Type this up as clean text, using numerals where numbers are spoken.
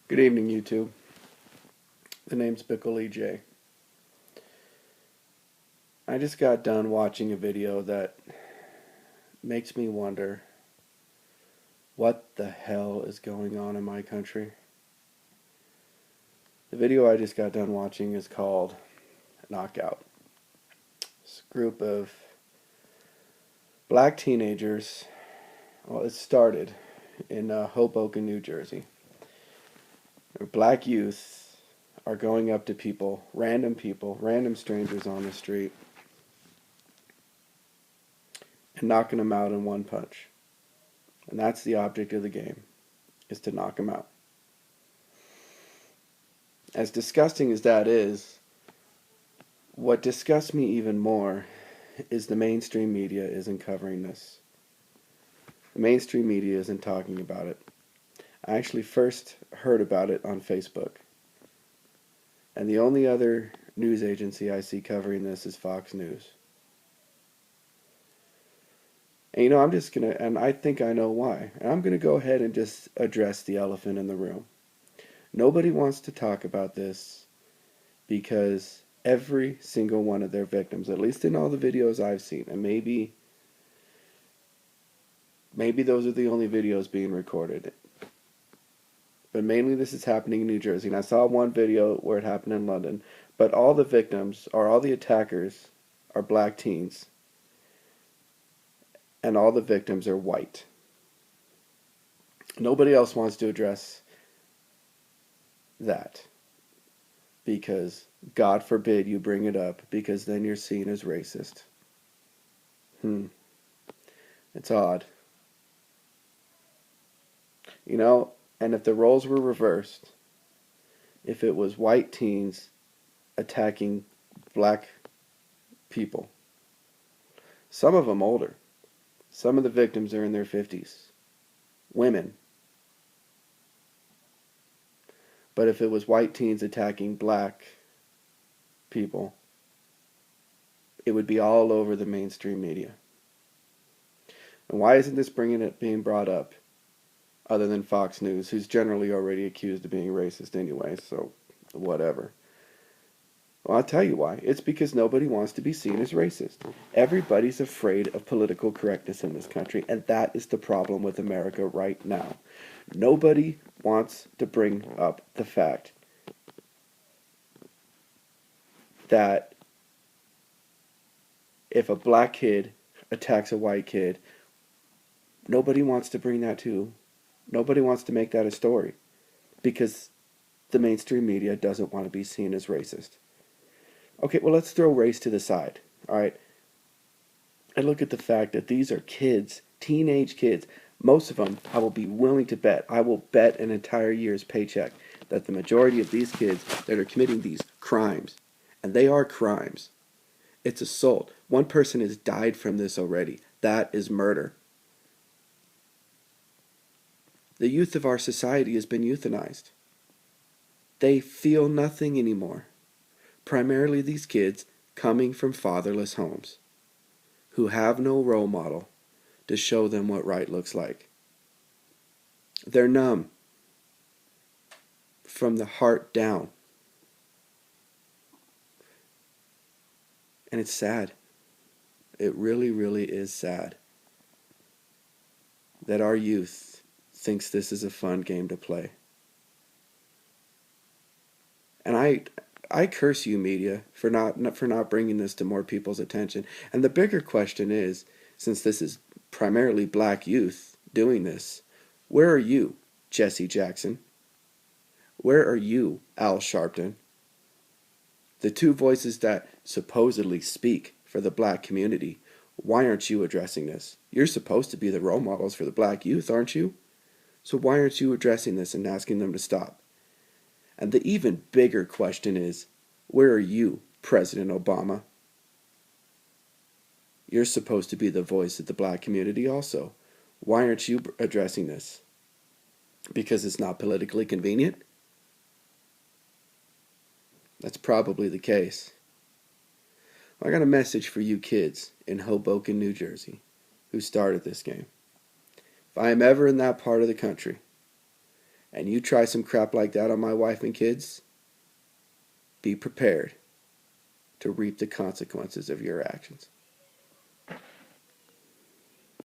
Good evening, YouTube. The name's Bickle EJ. I just got done watching a video that makes me wonder what the hell is going on in my country. The video I just got done watching is called Knockout. It's a group of black teenagers. Well, it started in Hoboken, New Jersey. Black youth are going up to people, random strangers on the street, and knocking them out in one punch. And that's the object of the game, is to knock them out. As disgusting as that is, what disgusts me even more is the mainstream media isn't covering this. The mainstream media isn't talking about it. I actually first heard about it on Facebook. And the only other news agency I see covering this is Fox News. And I'm just going to, and I think I know why. And I'm going to go ahead and just address the elephant in the room. Nobody wants to talk about this because every single one of their victims, at least in all the videos I've seen, and maybe those are the only videos being recorded, but mainly this is happening in New Jersey. And I saw one video where it happened in London, but all the victims, or all the attackers, are black teens. And all the victims are white. Nobody else wants to address that. Because, God forbid you bring it up, because then you're seen as racist. It's odd. And if the roles were reversed, if it was white teens attacking black people, some of them older, some of the victims are in their 50s. Women. But if it was white teens attacking black people, it would be all over the mainstream media. And why isn't this being brought up other than Fox News, who's generally already accused of being racist anyway, so whatever. Well, I'll tell you why. It's because nobody wants to be seen as racist. Everybody's afraid of political correctness in this country, and that is the problem with America right now. Nobody wants to bring up the fact that if a black kid attacks a white kid, nobody wants to bring that to. Nobody wants to make that a story because the mainstream media doesn't want to be seen as racist. Okay, well, let's throw race to the side, all right? And look at the fact that these are kids, teenage kids. Most of them, I will be willing to bet, I will bet an entire year's paycheck that the majority of these kids that are committing these crimes, and they are crimes, it's assault. One person has died from this already. That is murder. The youth of our society has been euthanized. They feel nothing anymore. Primarily these kids coming from fatherless homes who have no role model to show them what right looks like. They're numb from the heart down. And it's sad. It really, really is sad that our youth thinks this is a fun game to play. And I curse you, media, for not bringing this to more people's attention. And the bigger question is, since this is primarily black youth doing this, where are you, Jesse Jackson? Where are you, Al Sharpton? The two voices that supposedly speak for the black community. Why aren't you addressing this? You're supposed to be the role models for the black youth, aren't you? So why aren't you addressing this and asking them to stop? And the even bigger question is, where are you, President Obama? You're supposed to be the voice of the black community also. Why aren't you addressing this? Because it's not politically convenient? That's probably the case. I got a message for you kids in Hoboken, New Jersey, who started this game. If I am ever in that part of the country, and you try some crap like that on my wife and kids, be prepared to reap the consequences of your actions.